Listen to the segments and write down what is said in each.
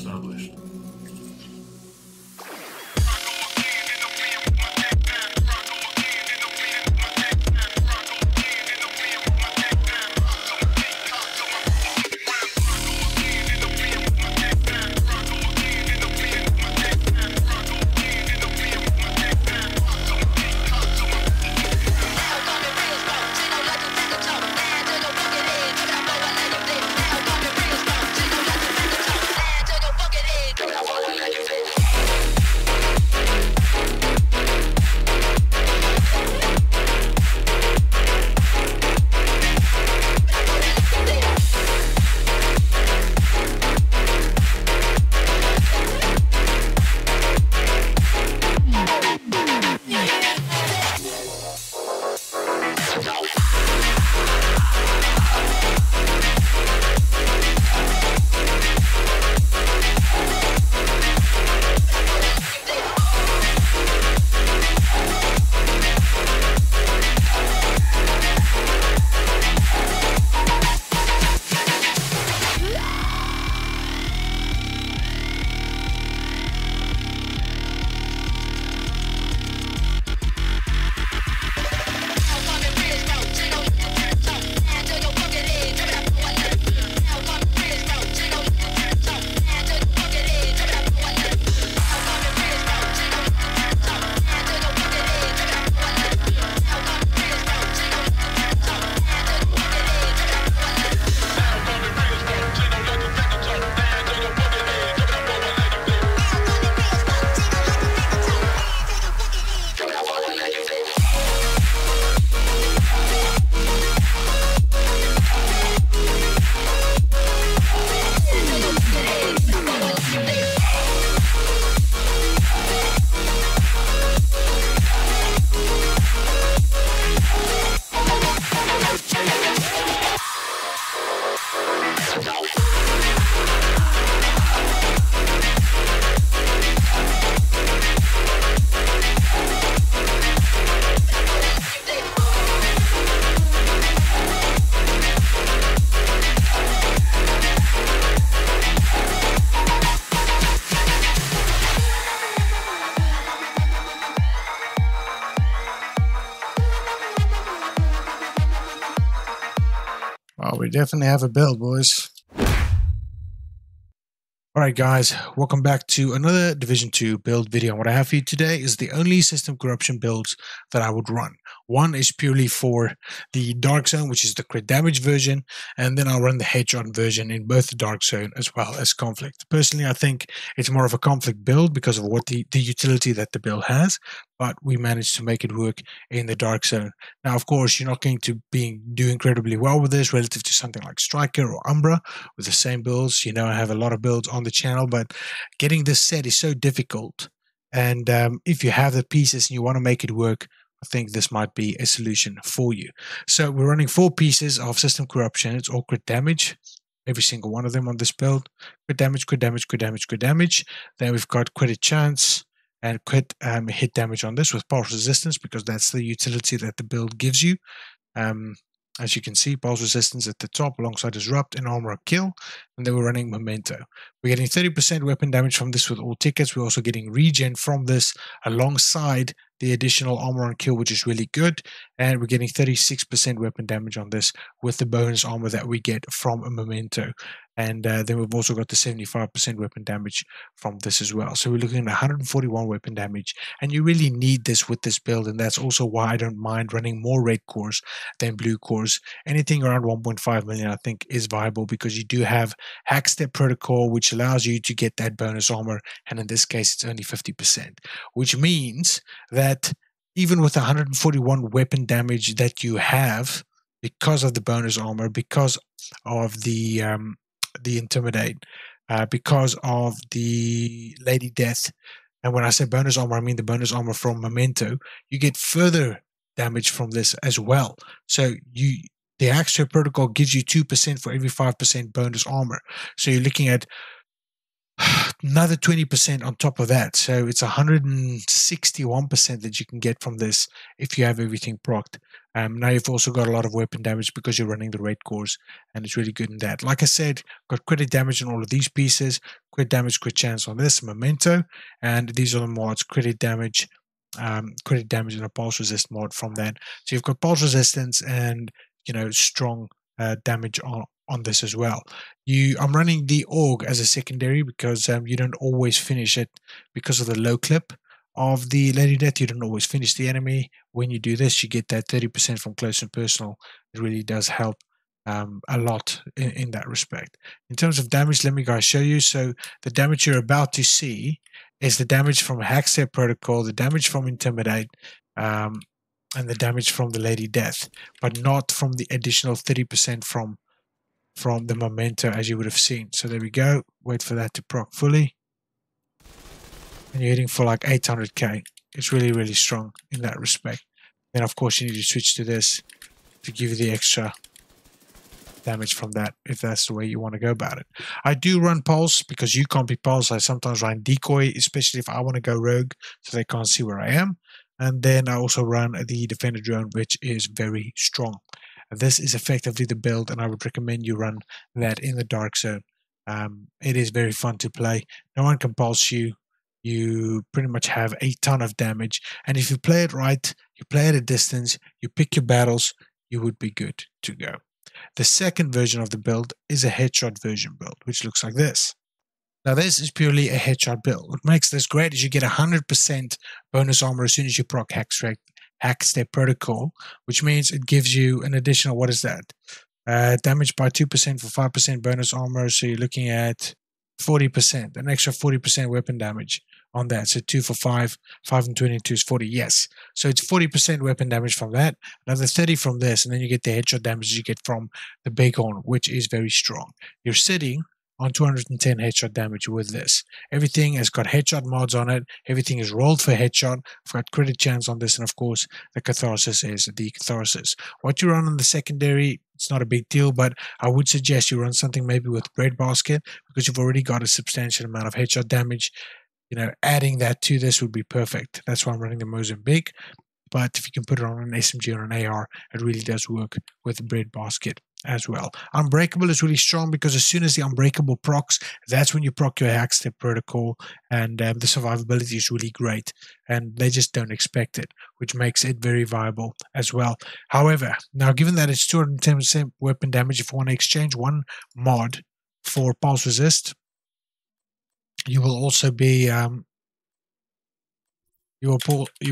established. Well, we definitely have a build, boys. Alright guys, welcome back to another Division 2 build video. What I have for you today is the only system corruption builds that I would run. One is purely for the Darkzone, which is the crit damage version, and then I'll run the headshot version in both the Darkzone as well as Conflict. Personally, I think it's more of a Conflict build because of what the utility that the build has, but we managed to make it work in the Darkzone. Now, of course, you're not going to be doing incredibly well with this relative to something like Striker or Umbra with the same builds. You know, I have a lot of builds on the channel, but getting this set is so difficult. And if you have the pieces and you want to make it work, I think this might be a solution for you. So we're running 4 pieces of system corruption. It's all crit damage, every single one of them on this build. Crit damage, crit damage, crit damage, crit damage. Then we've got crit chance and crit hit damage on this with pulse resistance, because that's the utility that the build gives you. As you can see, pulse resistance at the top alongside disrupt and armor kill, and then we're running memento. We're getting 30% weapon damage from this with all tickets. We're also getting regen from this alongside the additional armor and kill, which is really good, and we're getting 36% weapon damage on this with the bonus armor that we get from a memento. And then we've also got the 75% weapon damage from this as well. So we're looking at 141 weapon damage, and you really need this with this build, and that's also why I don't mind running more red cores than blue cores. Anything around 1.5 million I think is viable, because you do have hack step protocol, which allows you to get that bonus armor, and in this case it's only 50%, which means that even with 141 weapon damage that you have because of the bonus armor, because of the intimidate, because of the Lady Death, and when I say bonus armor, I mean the bonus armor from memento, you get further damage from this as well. So the extra protocol gives you 2% for every 5% bonus armor, so you're looking at another 20% on top of that. So it's 161% that you can get from this if you have everything procced Now you've also got a lot of weapon damage because you're running the red cores, and it's really good in that. Like I said, got crit damage on all of these pieces, crit damage, crit chance on this, memento, and these are the mods, crit damage and a pulse resist mod from that. So you've got pulse resistance and strong damage on this as well. I'm running the AUG as a secondary because you don't always finish it because of the low clip of the Lady Death. You don't always finish the enemy. When you do this, you get that 30% from close and personal. It really does help a lot in that respect. In terms of damage, let me guys show you. So the damage you're about to see is the damage from Hackstep Protocol, the damage from Intimidate, and the damage from the Lady Death, but not from the additional 30% from the memento, as you would have seen. So there we go. Wait for that to proc fully. And you're hitting for like 800k. It's really, really strong in that respect. Then, of course, you need to switch to this to give you the extra damage from that, if that's the way you want to go about it. I do run pulse because you can't be pulse. I sometimes run decoy, especially if I want to go rogue, so they can't see where I am. And then I also run the defender drone, which is very strong. This is effectively the build, and I would recommend you run that in the dark zone. It is very fun to play. No one can pulse you. You pretty much have a ton of damage, and if you play it right, you play at a distance, you pick your battles, you would be good to go. The second version of the build is a headshot version build, which looks like this. Now this is purely a headshot build. What makes this great is you get 100% bonus armor as soon as you proc Hackstep Protocol, which means it gives you an additional, what is that? Damage by 2% for 5% bonus armor, so you're looking at 40%, an extra 40% weapon damage on that. So 2 for 5, 5 and 22 is 40, yes. So it's 40% weapon damage from that, another 30 from this, and then you get the headshot damage you get from the Bighorn, which is very strong. You're sitting on 210 headshot damage with this. Everything has got headshot mods on it. Everything is rolled for headshot. I've got crit chance on this, and of course, the catharsis is the catharsis. What you run on the secondary, it's not a big deal, but I would suggest you run something maybe with breadbasket because you've already got a substantial amount of headshot damage. Adding that to this would be perfect. That's why I'm running the Mozambique. But if you can put it on an SMG or an AR, it really does work with the breadbasket as well. Unbreakable is really strong because as soon as the unbreakable procs, that's when you proc your Hackstep Protocol, and the survivability is really great, and they just don't expect it, which makes it very viable as well. However, now given that it's 210% weapon damage, if you want to exchange one mod for pulse resist, you will also be you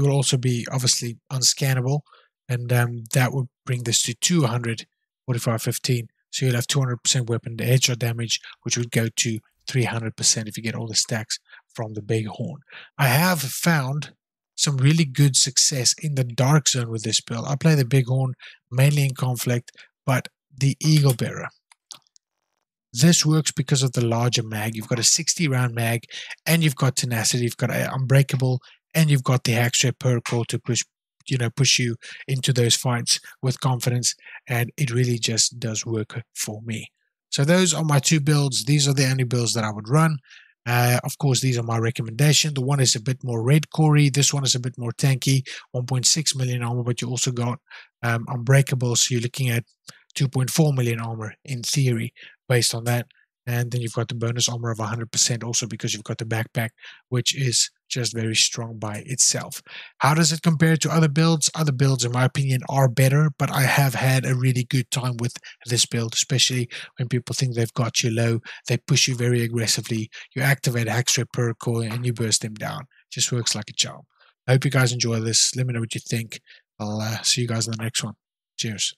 will also be obviously unscannable, and that would bring this to 245.15. So you'll have 200% weapon headshot damage, which would go to 300% if you get all the stacks from the Bighorn. I have found some really good success in the dark zone with this build. I play the Bighorn mainly in conflict, but the Eagle Bearer, this works because of the larger mag. You've got a 60-round mag, and you've got tenacity, you've got unbreakable, and you've got the Hackstep Protocol to push you into those fights with confidence, and it really just does work for me. So those are my two builds. These are the only builds that I would run. Of course, these are my recommendation. The one is a bit more red corey. This one is a bit more tanky, 1.6 million armor, but you also got unbreakable, so you're looking at 2.4 million armor in theory based on that. And then you've got the bonus armor of 100% also because you've got the backpack, which is just very strong by itself. How does it compare to other builds? Other builds, in my opinion, are better, but I have had a really good time with this build, especially when people think they've got you low. They push you very aggressively. You activate Hackstep Protocol and you burst them down. It just works like a charm. I hope you guys enjoy this. Let me know what you think. I'll see you guys in the next one. Cheers.